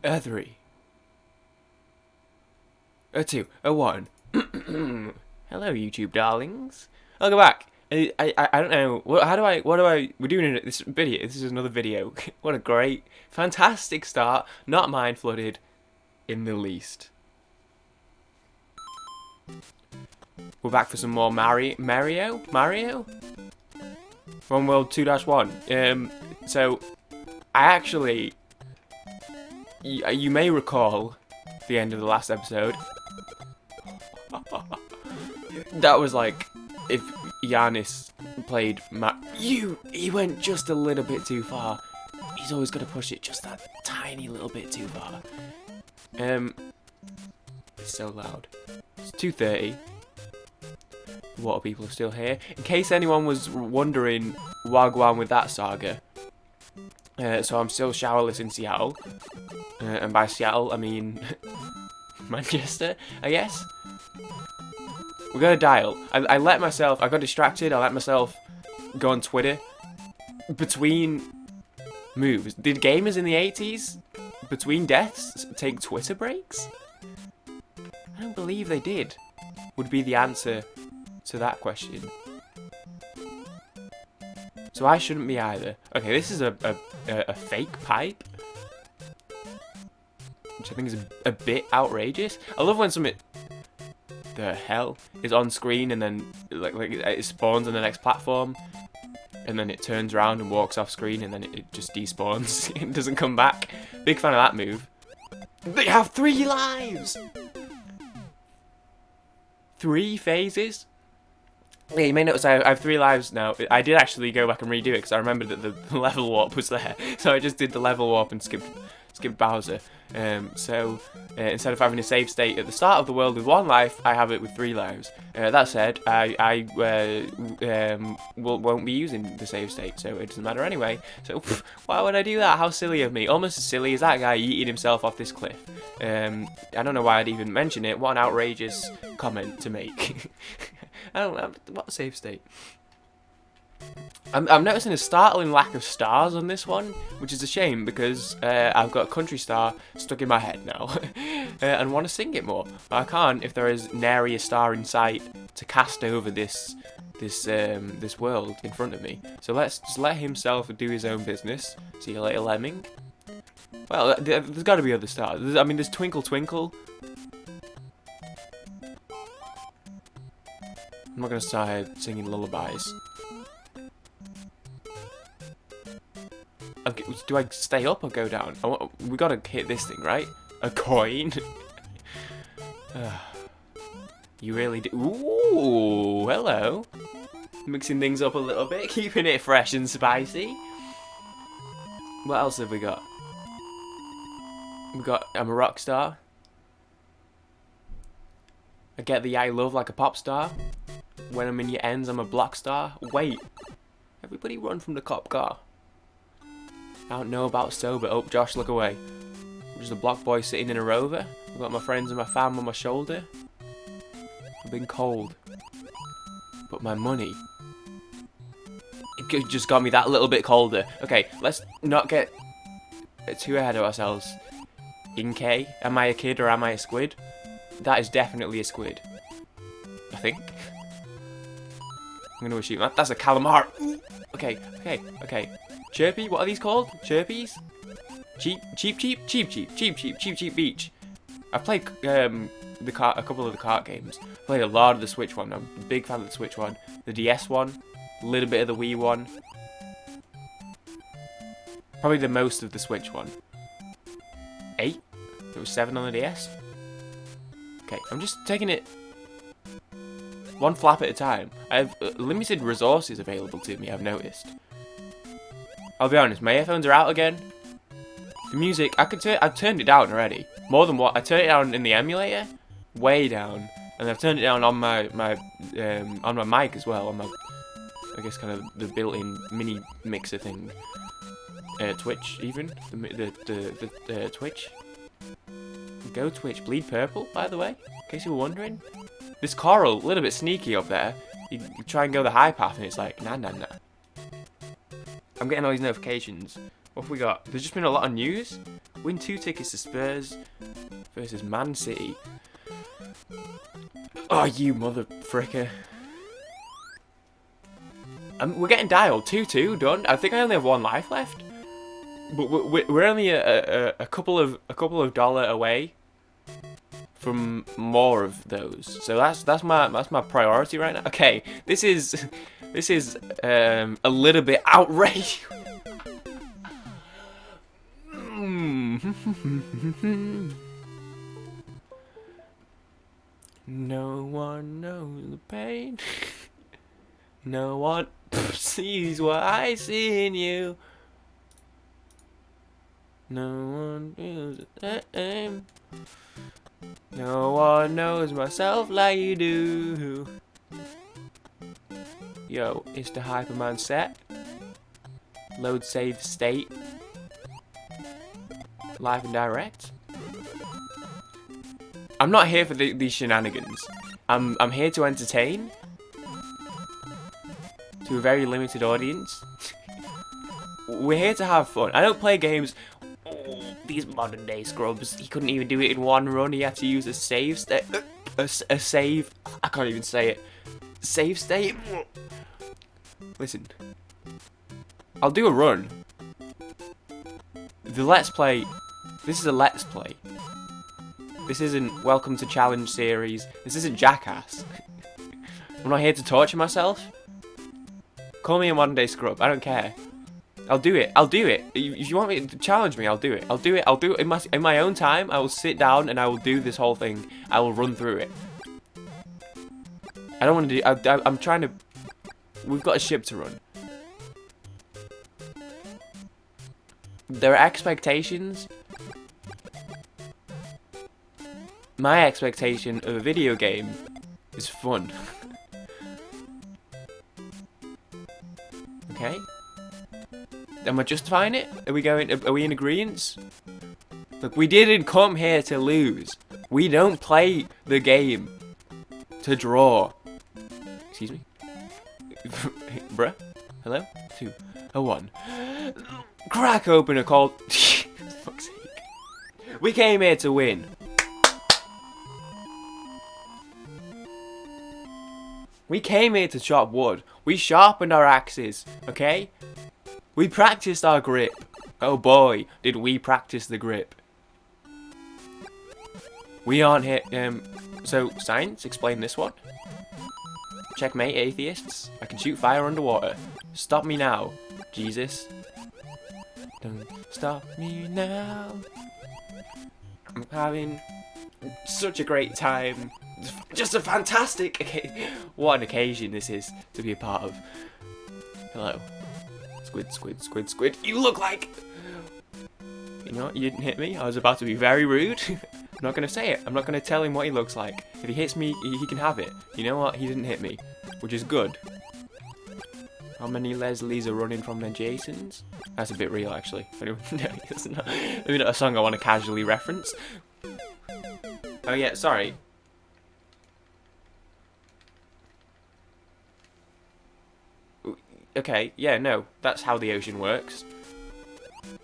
A 3. A 2. A 1. Hello, YouTube darlings. Welcome back. I don't know. We're doing this video. This is another video. What a great, fantastic start. Not mind flooded in the least. We're back for some more Mario? One World 2-1. So, I actually... You may recall the end of the last episode. That was like, if Giannis played he went just a little bit too far. He's always got to push it just that tiny little bit too far. It's so loud. It's 2:30. Water people are still here. In case anyone was wondering, wagwan with that saga. So I'm still showerless in Seattle. And by Seattle, I mean Manchester, I guess. We got a dial. I got distracted. I let myself go on Twitter. Between moves. Did gamers in the 80s, between deaths, take Twitter breaks? I don't believe they did. Would be the answer to that question. So I shouldn't be either. Okay, this is a fake pipe, which I think is a bit outrageous. I love when something the hell is on screen and then like it spawns on the next platform and then it turns around and walks off screen and then it just despawns. It doesn't come back. Big fan of that move. They have 3 lives! 3 phases? Yeah, you may notice I have 3 lives now. I did actually go back and redo it because I remembered that the level warp was there. So I just did the level warp and skipped Bowser. Instead of having a save state at the start of the world with 1 life, I have it with 3 lives. That said, I won't be using the save state, so it doesn't matter anyway. So why would I do that? How silly of me. Almost as silly as that guy yeeting himself off this cliff. I don't know why I'd even mention it. What an outrageous comment to make. I don't know, what a save state. I'm noticing a startling lack of stars on this one, which is a shame because I've got a country star stuck in my head now and want to sing it more. But I can't if there is nary a star in sight to cast over this world in front of me. So let's just let himself do his own business. See you later, lemming. Well, there's got to be other stars. I mean, there's Twinkle Twinkle. I'm not going to start singing lullabies. Okay, do I stay up or go down? We got to hit this thing, right? A coin? You really do. Ooh, hello. Mixing things up a little bit, keeping it fresh and spicy. What else have we got? I'm a rock star. I get the I love like a pop star. When I'm in your ends, I'm a block star. Wait. Everybody run from the cop car. I don't know about sober. Oh, Josh, look away. I'm just a block boy sitting in a Rover. I've got my friends and my fam on my shoulder. I've been cold. But my money... it just got me that little bit colder. Okay, let's not get too ahead of ourselves. Inkay, am I a kid or am I a squid? That is definitely a squid. I think. I'm going to assume that. That's a calamari. Okay. Chirpy, what are these called? Chirpies? Cheap beach. I've played a couple of the kart games. I've played a lot of the Switch one. I'm a big fan of the Switch one. The DS one. A little bit of the Wii one. Probably the most of the Switch one. 8? There was 7 on the DS. Okay, I'm just taking it one flap at a time. I have limited resources available to me, I've noticed. I'll be honest, my earphones are out again. The music, I've turned it down already. More than what? I turned it down in the emulator, way down, and I've turned it down on my mic as well, on my, I guess, kind of the built-in mini mixer thing. Twitch, even the Twitch. Go Twitch, bleed purple, by the way, in case you were wondering. This coral, a little bit sneaky up there. You try and go the high path and it's like, nah. I'm getting all these notifications. What have we got? There's just been a lot of news. Win 2 tickets to Spurs versus Man City. Oh, you mother fricker. We're getting dialed. 2-2, done. I think I only have 1 life left. But we're only a couple of dollar away from more of those. So that's my priority right now. Okay, this is a little bit outrageous. No one knows the pain. No one sees what I see in you. No one feels the same. No one knows myself like you do. Yo, it's the Hyperman set. Load save state. Live and direct. I'm not here for these shenanigans. I'm here to entertain. To a very limited audience. We're here to have fun. I don't play games. Oh, these modern day scrubs. He couldn't even do it in 1 run. He had to use a save state. A save. I can't even say it. Save state. Listen. I'll do a run. The Let's Play. This is a Let's Play. This isn't Welcome to Challenge series. This isn't Jackass. I'm not here to torture myself. Call me a modern day scrub. I don't care. I'll do it. I'll do it. If you want me to challenge me, I'll do it. I'll do it. I'll do it in my own time. I will sit down and I will do this whole thing. I will run through it. I don't want to do. I'm trying to. We've got a ship to run. There are expectations. My expectation of a video game is fun. Okay? Am I justifying it? Are we in agreement? Look, we didn't come here to lose. We don't play the game to draw. Excuse me? Bruh? Hello? 2, a 1. Crack open a cold. Fuck's sake. We came here to win. We came here to chop wood. We sharpened our axes, okay? We practiced our grip. Oh boy, did we practice the grip. We aren't here, so science, explain this one. Checkmate, atheists. I can shoot fire underwater. Stop me now, Jesus. Don't stop me now. I'm having such a great time. Just a fantastic what an occasion this is to be a part of. Hello. Squid, squid, squid, squid. You look like... You know what? You didn't hit me. I was about to be very rude. I'm not going to say it. I'm not going to tell him what he looks like. If he hits me, he can have it. You know what? He didn't hit me. Which is good. How many Leslies are running from their Jasons? That's a bit real, actually. No, it's not. Maybe not a song I want to casually reference. Oh yeah, sorry. Okay, yeah, no, that's how the ocean works.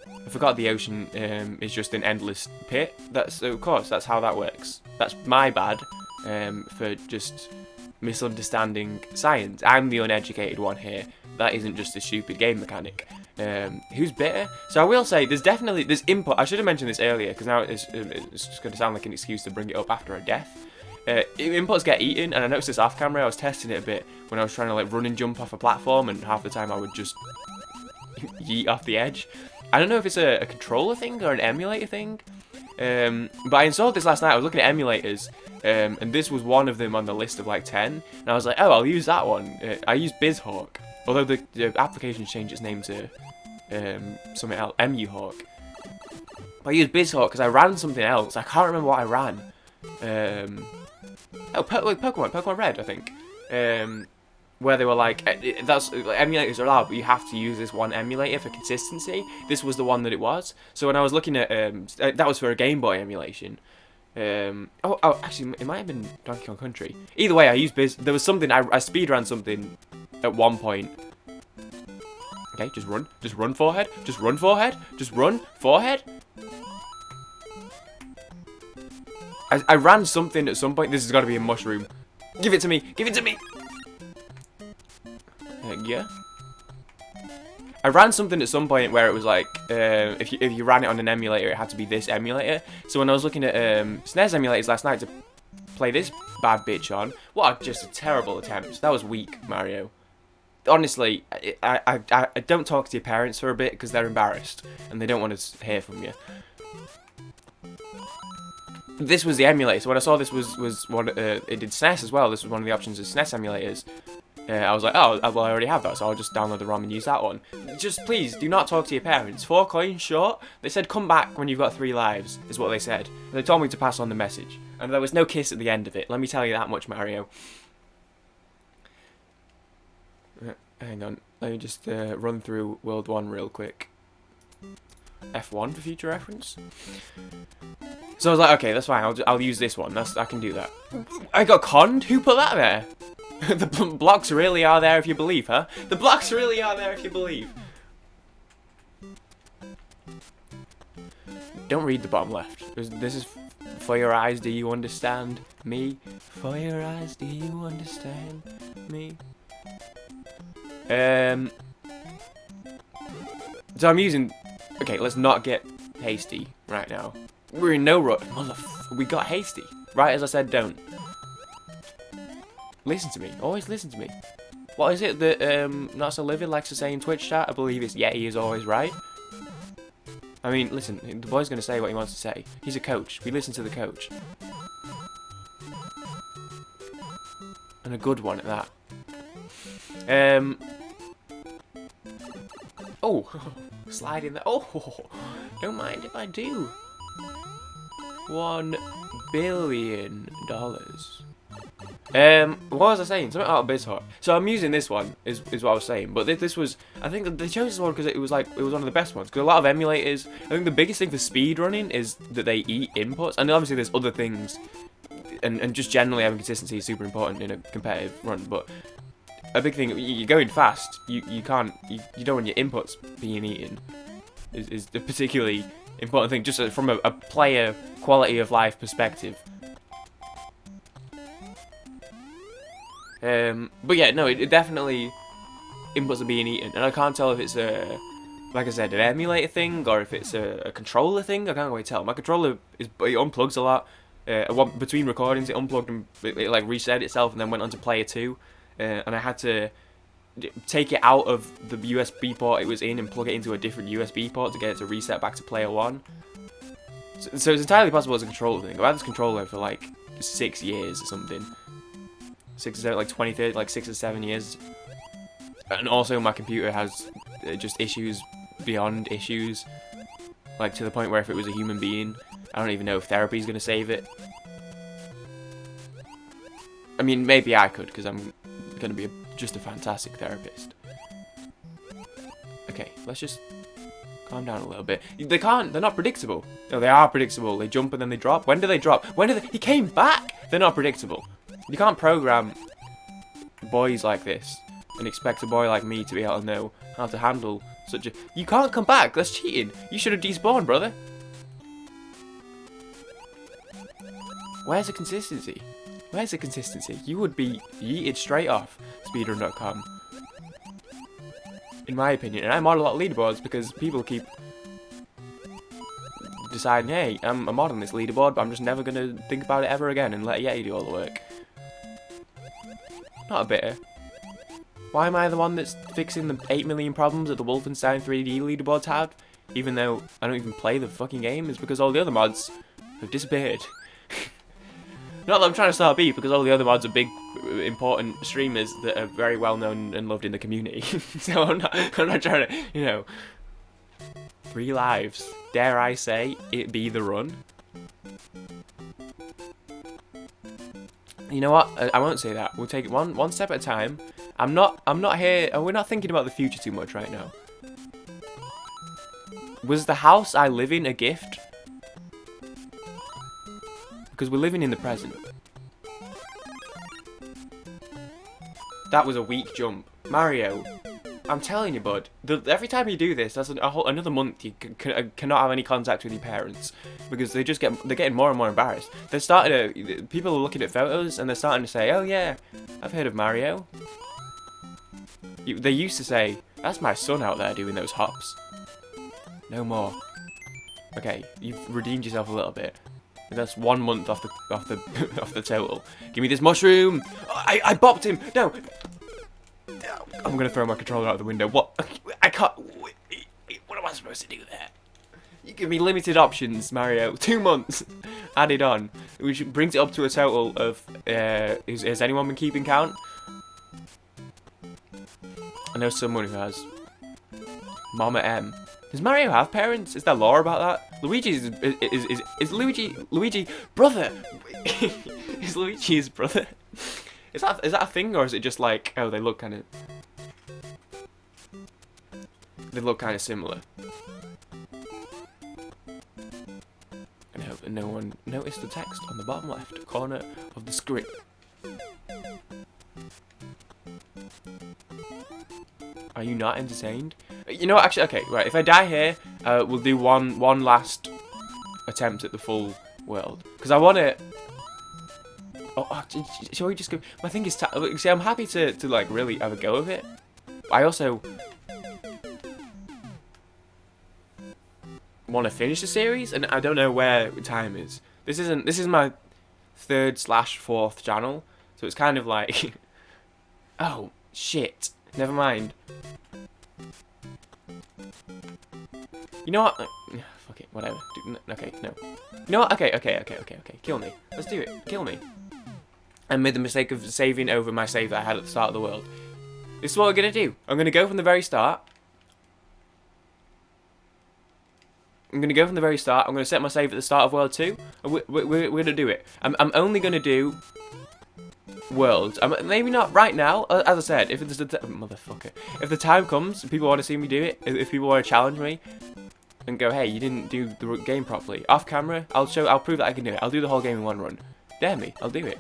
I forgot the ocean is just an endless pit. Of course, that's how that works. That's my bad for just misunderstanding science. I'm the uneducated one here. That isn't just a stupid game mechanic. Who's bitter? So I will say, there's input. I should have mentioned this earlier, because now it's just going to sound like an excuse to bring it up after a death. Inputs get eaten, and I noticed this off camera. I was testing it a bit when I was trying to like run and jump off a platform, and half the time I would just yeet off the edge. I don't know if it's a controller thing or an emulator thing, but I installed this last night. I was looking at emulators, and this was one of them on the list of like 10, and I was like, oh, I'll use that one. I used BizHawk, although the application changed its name to something else, MUHawk. But I used BizHawk because I ran something else. I can't remember what I ran. Pokemon Red, I think. Where they were like, emulators are allowed, but you have to use this one emulator for consistency. This was the one that it was. So when I was looking at, that was for a Game Boy emulation. Actually, it might have been Donkey Kong Country. Either way, I used there was something, I speedran something at one point. Okay, just run forehead, just run forehead, just run forehead. I ran something at some point. This has got to be a mushroom. Give it to me. Give it to me. Yeah. I ran something at some point where it was like, if you ran it on an emulator, it had to be this emulator. So when I was looking at SNES emulators last night to play this bad bitch on, what just a terrible attempt. That was weak, Mario. Honestly, I don't talk to your parents for a bit because they're embarrassed and they don't want to hear from you. This was the emulator. So when I saw this was one, it did SNES as well. This was one of the options of SNES emulators. I was like, oh, well, I already have that, so I'll just download the ROM and use that one. Just please, do not talk to your parents. 4 coins short. They said, come back when you've got 3 lives, is what they said. They told me to pass on the message. And there was no kiss at the end of it. Let me tell you that much, Mario. Hang on. Let me just run through World 1 real quick. F1 for future reference. So I was like, okay, that's fine. I'll use this one. I can do that. I got conned? Who put that there? The blocks really are there if you believe, huh? The blocks really are there if you believe. Don't read the bottom left. This is for your eyes, do you understand me? For your eyes, do you understand me? So I'm using... Okay, let's not get hasty right now. We're in no rush. We got hasty. Right as I said, don't. Listen to me. Always listen to me. What is it that Not So Livid likes to say in Twitch chat? I believe it's Yeti is always right. I mean, listen, the boy's going to say what he wants to say. He's a coach. We listen to the coach. And a good one at that. Oh, slide in there. Oh, don't mind if I do. $1 billion. What was I saying? Something out of BizHot. So I'm using this one, is what I was saying. But this was, I think they chose this one because it was one of the best ones. Because a lot of emulators, I think the biggest thing for speedrunning is that they eat inputs. And obviously there's other things, and just generally having consistency is super important in a competitive run. But a big thing, you're going fast, you don't want your inputs being eaten, is a particularly important thing, just from a player quality of life perspective. But yeah, no, it definitely, inputs are being eaten, and I can't tell if it's like I said, an emulator thing, or if it's a controller thing. I can't quite tell. My controller, it unplugs a lot. Between recordings, it unplugged and it like reset itself, and then went on to player 2, and I had to take it out of the USB port it was in and plug it into a different USB port to get it to reset back to player 1. So it's entirely possible it's a controller thing. I've had this controller for like 6 years or something. 6 or 7, like 20, 30, like 6 or 7 years. And also my computer has just issues beyond issues. Like to the point where if it was a human being, I don't even know if therapy is going to save it. I mean, maybe I could, because I'm going to be just a fantastic therapist. Okay, let's just calm down a little bit. They're not predictable. No, they are predictable. They jump and then they drop. When do they drop? He came back! They're not predictable. You can't program boys like this and expect a boy like me to be able to know how to handle such a... You can't come back! That's cheating! You should have despawned, brother! Where's the consistency? Where's the consistency? You would be yeeted straight off speedrun.com. In my opinion. And I mod a lot of leaderboards because people keep deciding, hey, I'm modding this leaderboard, but I'm just never going to think about it ever again and let Yeti do all the work. Not a bitter. Why am I the one that's fixing the 8 million problems that the Wolfenstein 3D leaderboards have? Even though I don't even play the fucking game, is because all the other mods have disappeared. Not that I'm trying to start beef, because all the other mods are big, important streamers that are very well known and loved in the community. So I'm not trying to, you know... 3 lives. Dare I say, it be the run? You know what? I won't say that. We'll take it one step at a time. I'm not here... We're not thinking about the future too much right now. Was the house I live in a gift? Because we're living in the present. That was a weak jump. Mario, I'm telling you, bud. Every time you do this, that's another month you cannot have any contact with your parents because they're getting more and more embarrassed. People are looking at photos and they're starting to say, "Oh yeah, I've heard of Mario." They used to say, "That's my son out there doing those hops." No more. Okay, you've redeemed yourself a little bit. That's 1 month off the off the total. Give me this mushroom. Oh, I bopped him. No. I'm gonna throw my controller out the window. What? I can't. What am I supposed to do there? You give me limited options, Mario. 2 months added on, which brings it up to a total of. Has anyone been keeping count? I know someone who has. Mama M. Does Mario have parents? Is there lore about that? Luigi is Luigi brother? Is Luigi his brother? Is that a thing, or is it just like, oh, they look kind of similar? And I hope no one noticed the text on the bottom left corner of the screen. Are you not entertained? You know what, actually, okay, right, if I die here, we'll do one last attempt at the full world. Because I want to... Oh, shall we just go... My thing is... See, I'm happy to like, really have a go of it. I also... want to finish the series, and I don't know where time is. This is my 3rd/4th channel, so it's kind of like... Oh, shit. Never mind. You know what? Fuck it, whatever. Okay, no. You know what? Okay. Kill me. Let's do it. Kill me. I made the mistake of saving over my save that I had at the start of the world. This is what we're going to do. I'm going to go from the very start. I'm going to set my save at the start of World 2. We're going to do it. I'm only going to do worlds. Maybe not right now. As I said, if it's motherfucker. If the time comes, and people want to see me do it. If people want to challenge me and go, hey, you didn't do the game properly. Off camera, I'll prove that I can do it. I'll do the whole game in one run. Dare me, I'll do it.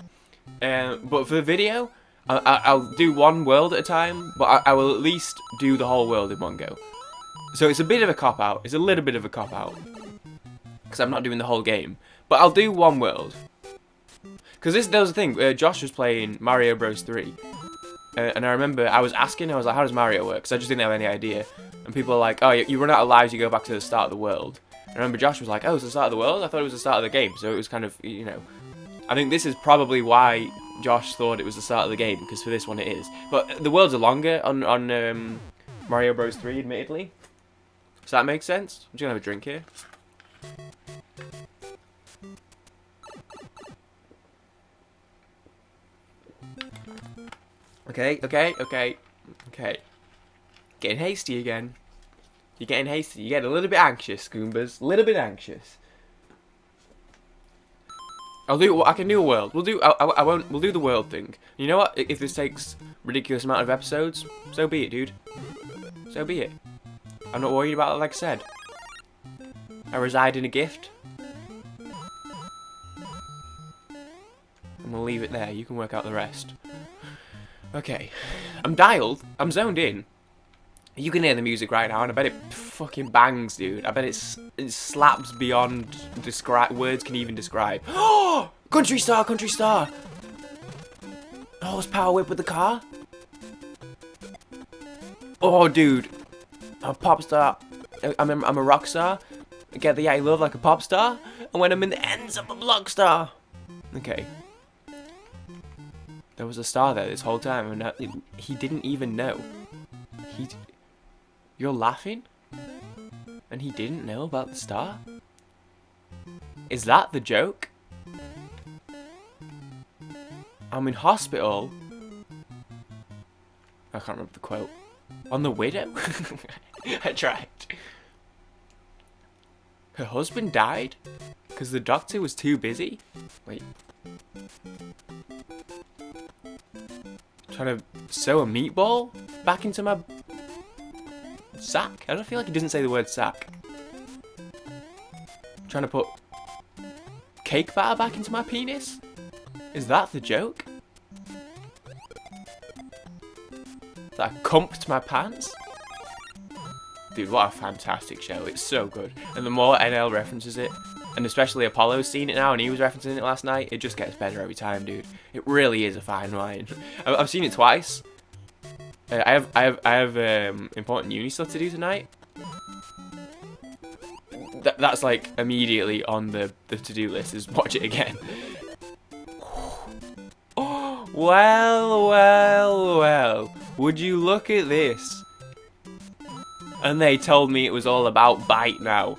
But for the video, I'll do one world at a time. But I will at least do the whole world in one go. So it's a bit of a cop-out. It's a little bit of a cop-out. Because I'm not doing the whole game. But I'll do one world. Because there was the thing. Josh was playing Mario Bros. 3. And I remember I was asking, I was like, how does Mario work? Because I just didn't have any idea. And people are like, oh, you run out of lives, you go back to the start of the world. And I remember Josh was like, oh, it's the start of the world? I thought it was the start of the game. So it was kind of, you know. I think this is probably why Josh thought it was the start of the game. Because for this one it is. But the worlds are longer on Mario Bros. 3, admittedly. Does that make sense? I'm just going to have a drink here. Okay. Getting hasty again. You're getting hasty. You get a little bit anxious, Goombas. A little bit anxious. I can do a world. We'll do the world thing. You know what? If this takes ridiculous amount of episodes, so be it, dude. So be it. I'm not worried about it, like I said. I reside in a gift. And we'll leave it there. You can work out the rest. Okay. I'm dialed. I'm zoned in. You can hear the music right now, and I bet it fucking bangs, dude. I bet it slaps beyond words can even describe. Oh! Country Star! Country Star! Horsepower whip with the car? Oh, dude. I'm a pop star. I'm a rock star. I get the yay love like a pop star. And when I'm in the ends, I'm a block star. Okay. There was a star there this whole time, and he didn't even know. You're laughing? And he didn't know about the star? Is that the joke? I'm in hospital. I can't remember the quote. On the widow? I tried. Her husband died? Because the doctor was too busy? Wait. Trying to sew a meatball back into my sack? I don't feel like he doesn't say the word sack. Trying to put cake batter back into my penis? Is that the joke? that I comped my pants. Dude, what a fantastic show. It's so good. And the more NL references it, and especially Apollo's seen it now, and he was referencing it last night, it just gets better every time, dude. It really is a fine line. I've seen it twice. I have important uni stuff to do tonight. That's like immediately on the to-do list, is watch it again. Well, well, well. Would you look at this? And they told me it was all about bite now.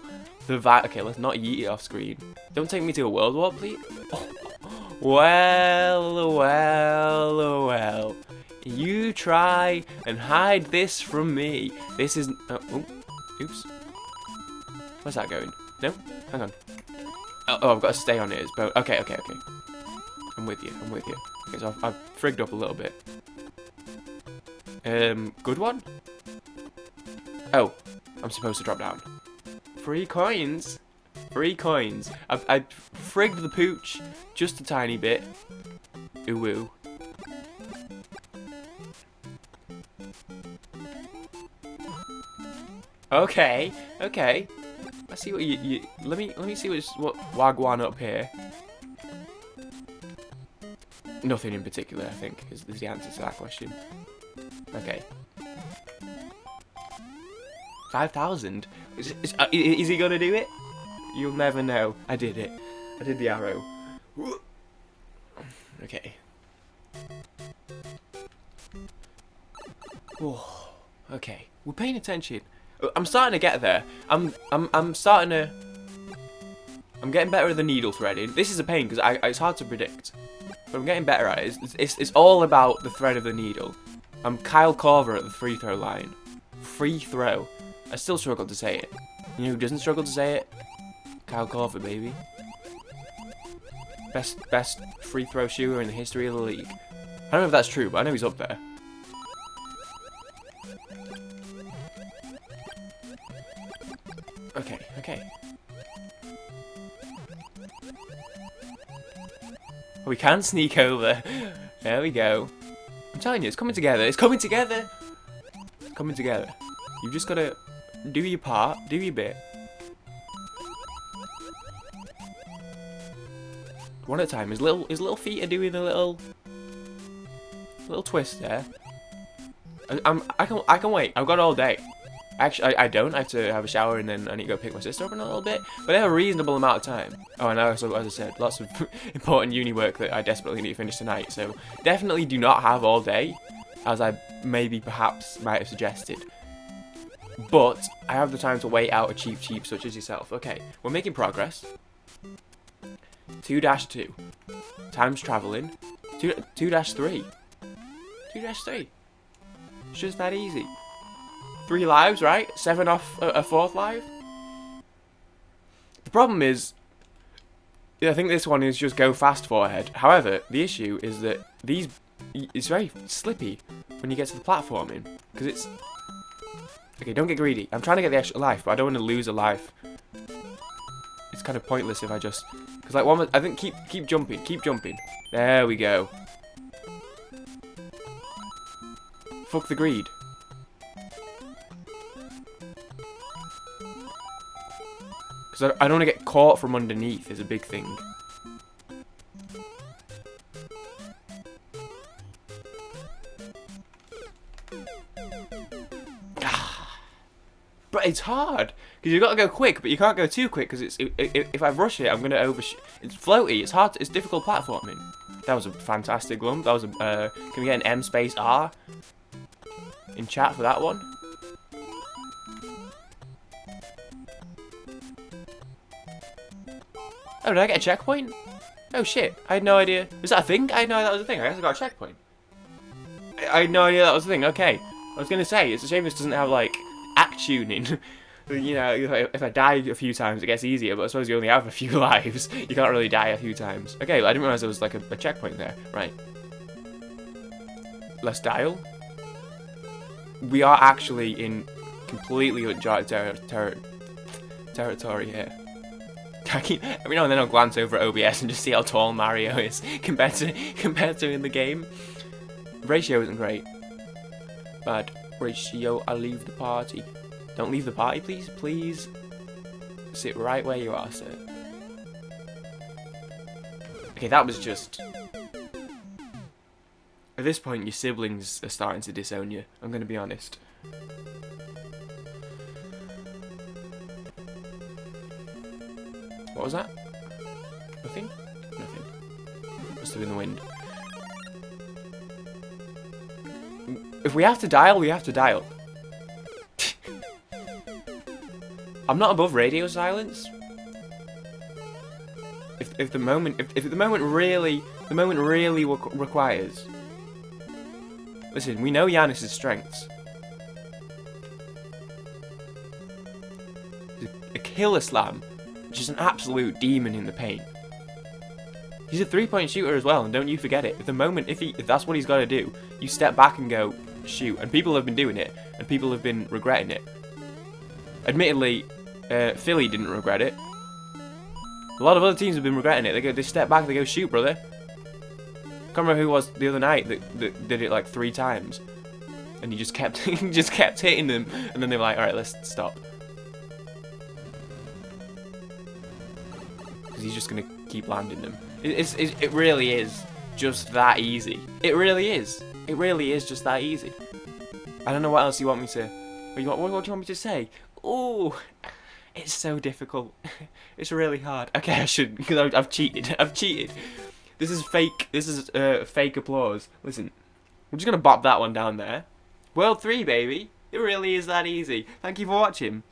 Okay, let's not yeet it off screen. Don't take me to a world war, please. Oh. Well, well, well. You try and hide this from me. This is... oh, oops. Where's that going? No? Hang on. Oh, I've got to stay on it. Okay. I'm with you. Okay, so I've frigged up a little bit. Good one? Oh, I'm supposed to drop down. 3 coins. 3 coins. I frigged the pooch just a tiny bit. Ooh woo. Okay. I see what you let me see what Wagwan up here. Nothing in particular, I think, is the answer to that question. Okay. 5,000? Is he gonna do it? You'll never know. I did it. I did the arrow. Okay. Oh, okay. We're paying attention. I'm starting to get there. I'm getting better at the needle threading. This is a pain because it's hard to predict. But I'm getting better at it. It's all about the thread of the needle. I'm Kyle Korver at the free throw line. Free throw. I still struggle to say it. You know who doesn't struggle to say it? Kyle Korver, baby. Best free throw shooter in the history of the league. I don't know if that's true, but I know he's up there. Okay. We can sneak over. There we go. I'm telling you, it's coming together. It's coming together. It's coming together. You've just got to do your part, do your bit. One at a time. His little feet are doing a little twist there. I can wait. I've got all day. Actually, I don't. I have to have a shower and then I need to go pick my sister up in a little bit. But I have a reasonable amount of time. Oh, and also, as I said, lots of important uni work that I desperately need to finish tonight. So definitely do not have all day, as I perhaps might have suggested. But I have the time to wait out a cheap such as yourself. Okay, we're making progress. 2-2. Time's traveling. 2-3. 2-3. It's just that easy. 3 lives, right? 7 off a 4th live. The problem is, I think this one is just go fast forehead. However, the issue is that it's very slippy when you get to the platforming, because it's... Okay, don't get greedy. I'm trying to get the extra life, but I don't want to lose a life. It's kind of pointless if I just... Because like one, I think keep jumping. There we go. Fuck the greed. Because I don't want to get caught from underneath is a big thing. But it's hard because you've got to go quick, but you can't go too quick because if I rush it, I'm going to overshoot. It's floaty. It's hard. It's difficult platforming. That was a fantastic lump. That was a. Can we get an M space R in chat for that one? Oh, did I get a checkpoint? Oh shit! I had no idea. Was that a thing? I had no idea that was a thing. I guess I got a checkpoint. I had no idea that was a thing. Okay. I was going to say, it's a shame this doesn't have, like, act tuning. You know, if I die a few times, it gets easier, but I suppose you only have a few lives. You can't really die a few times. Okay, I didn't realise there was, like, a checkpoint there. Right. Let's dial. We are actually in completely uncharted territory here. Every now and then I'll glance over at OBS and just see how tall Mario is compared to in the game. The ratio isn't great. Bad ratio. I leave the party. Don't leave the party, please. Please sit right where you are, sir. Okay, that was just... At this point, your siblings are starting to disown you. I'm going to be honest. What was that? Nothing? Nothing. Must have been the wind. If we have to dial, we have to dial. I'm not above radio silence. If the moment really requires. Listen, we know Giannis's strengths. A killer slam, which is an absolute demon in the paint. He's a three-point shooter as well, and don't you forget it. If that's what he's got to do, you step back and go shoot. And people have been doing it, and people have been regretting it. Admittedly, Philly didn't regret it. A lot of other teams have been regretting it. They step back, they go shoot, brother. Can't remember who it was the other night that did it like 3 times, and he just kept hitting them, and then they were like, all right, let's stop, because he's just gonna keep landing them. It really is just that easy. It really is. It really is just that easy. I don't know what else you want me to. What do you want me to say? Oh, it's so difficult. It's really hard. Okay, I shouldn't, because I've cheated. I've cheated. This is fake. This is fake applause. Listen, we're just gonna bop that one down there. World 3, baby. It really is that easy. Thank you for watching.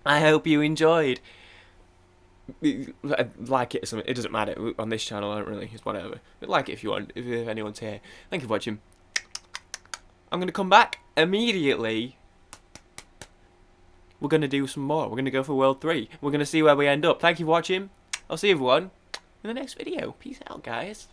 I hope you enjoyed. Like it or something. It doesn't matter on this channel. I don't really. It's whatever. But like it if you want. If anyone's here. Thank you for watching. I'm gonna come back immediately. We're gonna do some more. We're gonna go for World 3. We're gonna see where we end up. Thank you for watching. I'll see everyone in the next video. Peace out, guys.